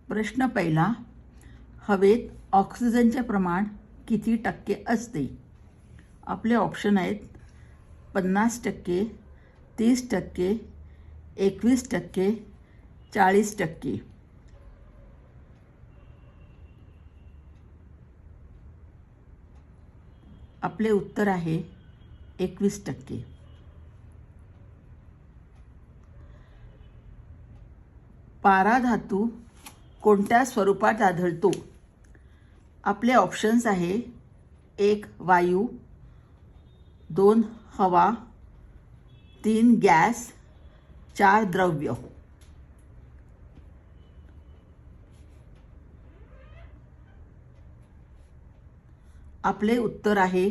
प्रश्न पहिला, हवेत ऑक्सिजनचे प्रमाण किती टक्के असते? आपले ऑप्शन आहेत 50%, 30%, 21%, 40%. आपले उत्तर आहे 21%. पारा धातू कोणत्या स्वरूपात आढळतो? आपले ऑप्शन्स आहे 1 वायू, 2 हवा, 3 गॅस, 4 द्रव्य. आपले उत्तर आहे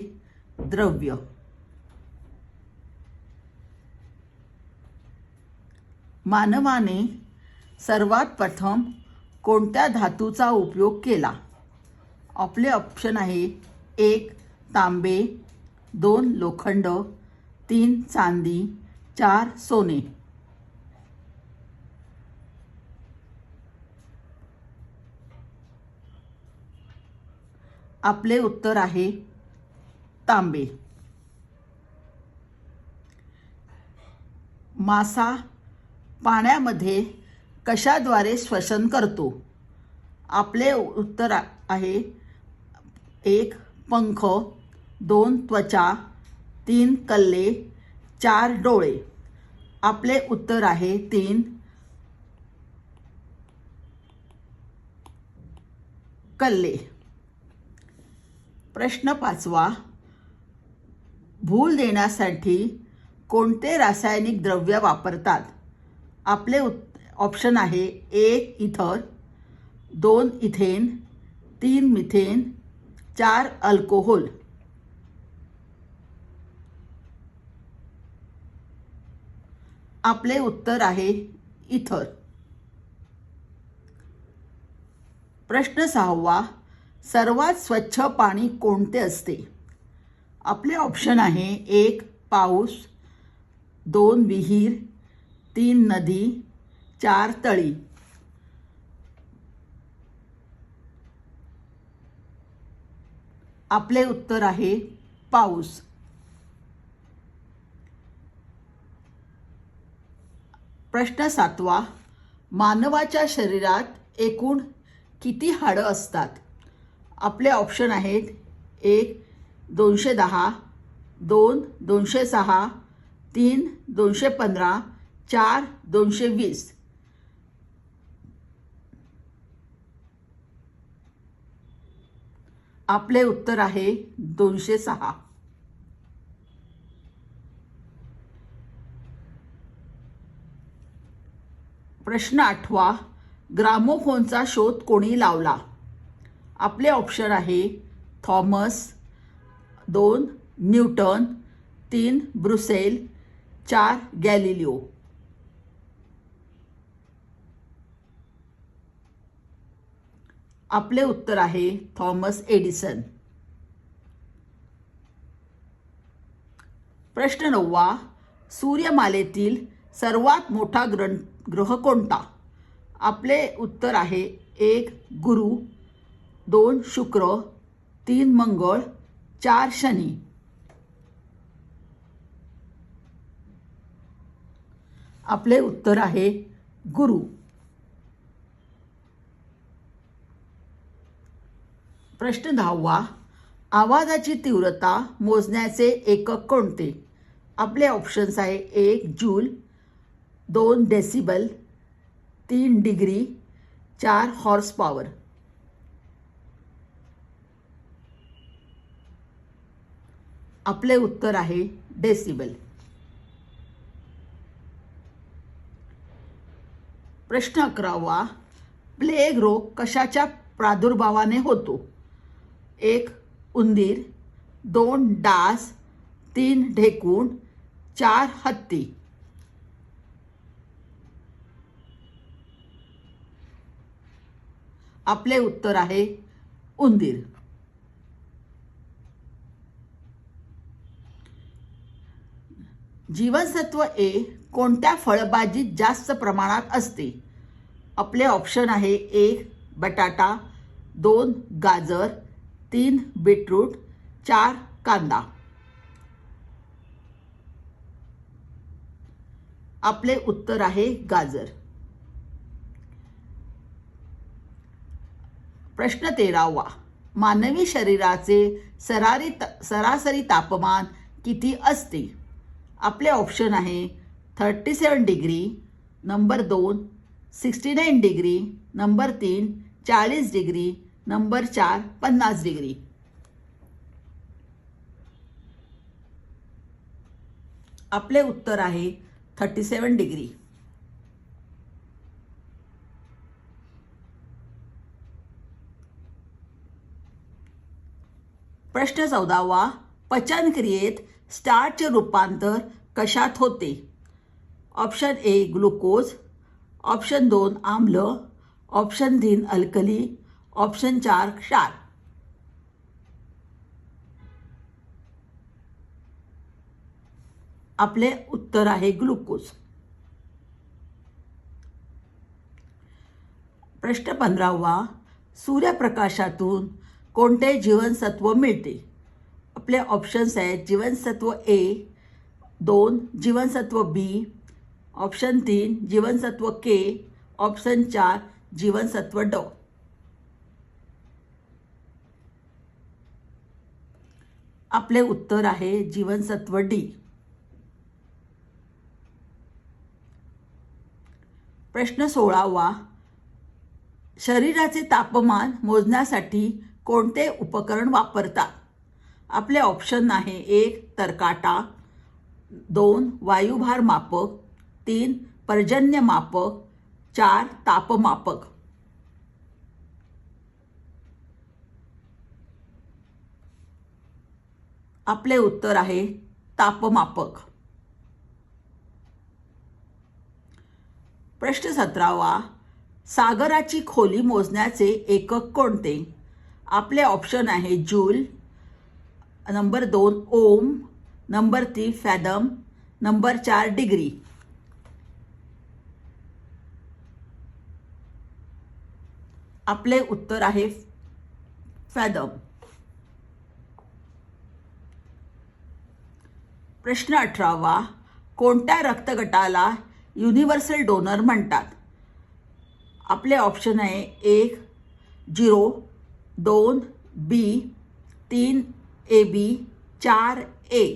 द्रव्य. मानवाने सर्वात प्रथम कोणत्या धातूचा उपयोग केला? आपले ऑप्शन आहे 1 तांबे, 2 लोखंड, 3 चांदी, 4 सोने. आपले उत्तर आहे तांबे. मासा पाण्यामध्ये कशाद्वारे श्वसन करतो? आपले उत्तर आहे 1 पंख, 2 त्वचा, 3 कल्ले, 4 डोळे. आपले उत्तर आहे 3 कल्ले. प्रश्न 5वा, भूल देण्यासाठी कोणते रासायनिक द्रव्य वापरतात? आपले ऑप्शन आहे 1 इथर, 2 इथेन, 3 मिथेन, 4 अल्कोहोल. आपले उत्तर आहे इथर. प्रश्न 6वा, सर्वात स्वच्छ पाणी कोणते असते? आपले ऑप्शन आहे 1 पाऊस, 2 विहीर, 3 नदी, 4 तळी. आपले उत्तर आहे पाऊस. प्रश्न 7वा, मानवाच्या शरीरात एकूण किती हाडं असतात? आपले ऑप्शन आहेत 1 210, 2 206, 3 215, 4 220. आपले उत्तर आहे 206. प्रश्न 8वा, ग्रामोफोनचा शोध कोणी लावला? आपले ऑप्शन आहे थॉमस, 2 न्यूटन, 3 ब्रुसेल, 4 गॅलिलिओ. आपले उत्तर आहे थॉमस एडिसन. प्रश्न 9वा, सूर्यमालेतील सर्वात मोठा ग्रह कोणता? आपले उत्तर आहे 1 गुरु, 2 शुक्र, 3 मंगळ, 4 शनी. आपले उत्तर आहे गुरु. प्रश्न 10वा, आवाजाची तीव्रता मोजण्याचे एकक कोणते? आपले ऑप्शन्स आहे 1 joule, 2 decibel, 3 degree, 4 horse power. आपले उत्तर आहे डेसिबल. प्रश्न 11वा, प्लेग रोग कशाच्या प्रादुर्भावाने होतो? 1 उंदीर, 2 डास, 3 ढेकूण, 4 हत्ती. आपले उत्तर आहे उंदीर. जीवनसत्व ए कोणत्या फळभाजीत जास्त प्रमाणात असते? आपले ऑप्शन आहे 1 बटाटा, 2 गाजर, 3 बीटरूट, 4 कांदा. आपले उत्तर आहे गाजर. प्रश्न 13वा. मानवी शरीराचे सरासरी तापमान किती असते? आपले ऑप्शन आहे 37 degree, number 2 69 degree, number 3 40 degree, number 4 50 degree. आपले उत्तर आहे 37 डिग्री. प्रश्न 14वा. पचन क्रियेत स्टार्चचे रूपांतर कशात होते? ऑप्शन ए ग्लुकोज, ऑप्शन 2 आम्ल, ऑप्शन 3 अल्कली, ऑप्शन 4 क्षार. आपले उत्तर आहे ग्लुकोज. प्रश्न 15वा. सूर्यप्रकाशातून कोणते जीवनसत्व मिळते? आपले ऑप्शन्स आहेत जीवनसत्व ए, 2 जीवनसत्व बी, ऑप्शन 3 जीवनसत्व के, ऑप्शन 4 जीवनसत्व ड. आपले उत्तर आहे जीवनसत्व डी. प्रश्न 16वा. शरीराचे तापमान मोजण्यासाठी कोणते उपकरण वापरतात? आपले ऑप्शन आहे 1 तरकाटा, 2 वायुभार मापक, 3 पर्जन्य मापक, 4 तापमापक. आपले उत्तर आहे तापमापक. प्रश्न 17वा. सागराची खोली मोजण्याचे एकक कोणते? आपले ऑप्शन आहे जूल, नंबर 2 ओम, नंबर 3 फॅदम, नंबर 4 डिग्री. आपले उत्तर आहे फॅदम. प्रश्न 18वा. कोणत्या रक्तगटाला युनिव्हर्सल डोनर म्हणतात? आपले ऑप्शन आहे 1 0, 2 बी, 3 ए बी, 4 ए.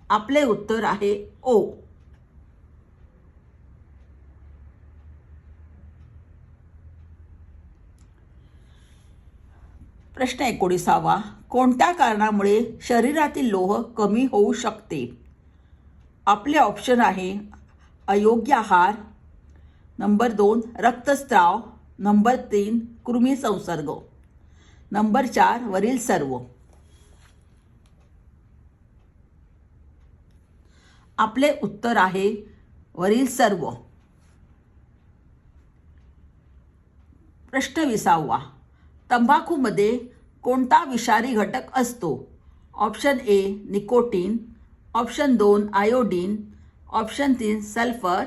आपले उत्तर आहे ओ. प्रश्न 19वा. कोणत्या कारणामुळे शरीरातील लोह कमी होऊ शकते? आपले ऑप्शन आहे अयोग्य आहार, नंबर 2 रक्तस्राव, नंबर 3 कृमी संसर्ग, नंबर 4 वरील सर्व. आपले उत्तर आहे वरील सर्व. प्रश्न 20वा. तंबाखूमध्ये कोणता विषारी घटक असतो? Option A nicotine, option 2 iodine, option 3 sulphur,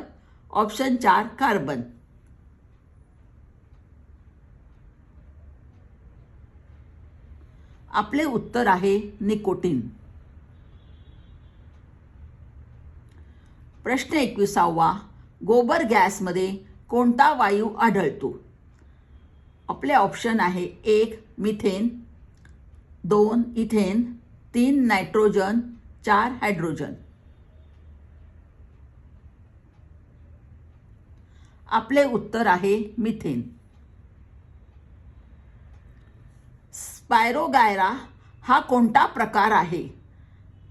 option 4 carbon. आपले उत्तर आहे निकोटीन. प्रश्न 21वा. गोबर गॅसमध्ये कोणता वायू आढळतो? आपले ऑप्शन आहे 1 मिथेन, 2 इथेन, 3 नायट्रोजन, 4 हायड्रोजन. आपले उत्तर आहे मिथेन. स्पायरोगायरा हा कोणता प्रकार आहे?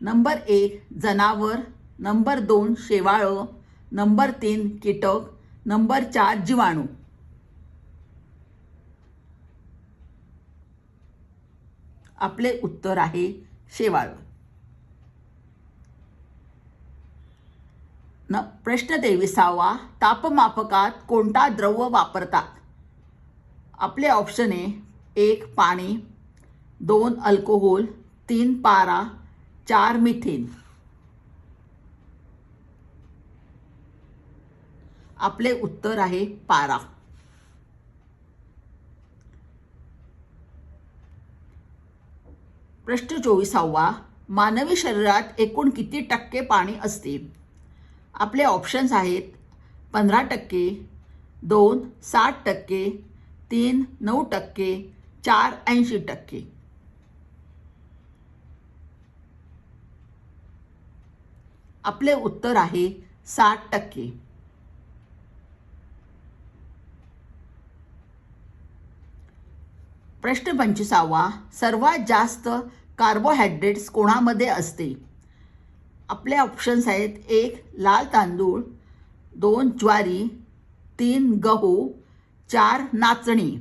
नंबर 1 जनावर, नंबर 2 शेवाळं, नंबर 3 कीटक, नंबर 4 जीवाणू. आपले उत्तर आहे शेवाळं. प्रश्न 23वा. तापमापकात कोणता द्रव वापरतात? आपले ऑप्शन आहे 1 पाणी, 2 अल्कोहोल, 3 पारा, 4 मिथेन. आपले उत्तर आहे पारा. प्रश्न 24वा. मानवी शरीरात एकूण किती टक्के पाणी असते? आपले ऑप्शन्स आहेत 15%, 2 60%, 3 9%, 4 80%. आपले उत्तर आहे 60%. प्रश्न 25वा. सर्वात जास्त कार्बोहायड्रेट्स कोणामध्ये असते? आपले ऑप्शन्स आहेत 1 लाल तांदूळ, 2 ज्वारी, 3 गहू, 4 नाचणी.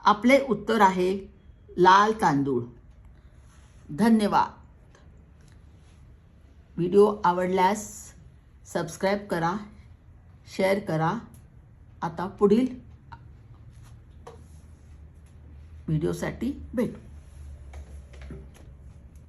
आपले उत्तर आहे लाल तांदूळ. धन्यवाद. व्हिडिओ आवडल्यास सबस्क्राईब करा, शेअर करा. आता पुढील व्हिडिओसाठी भेटू.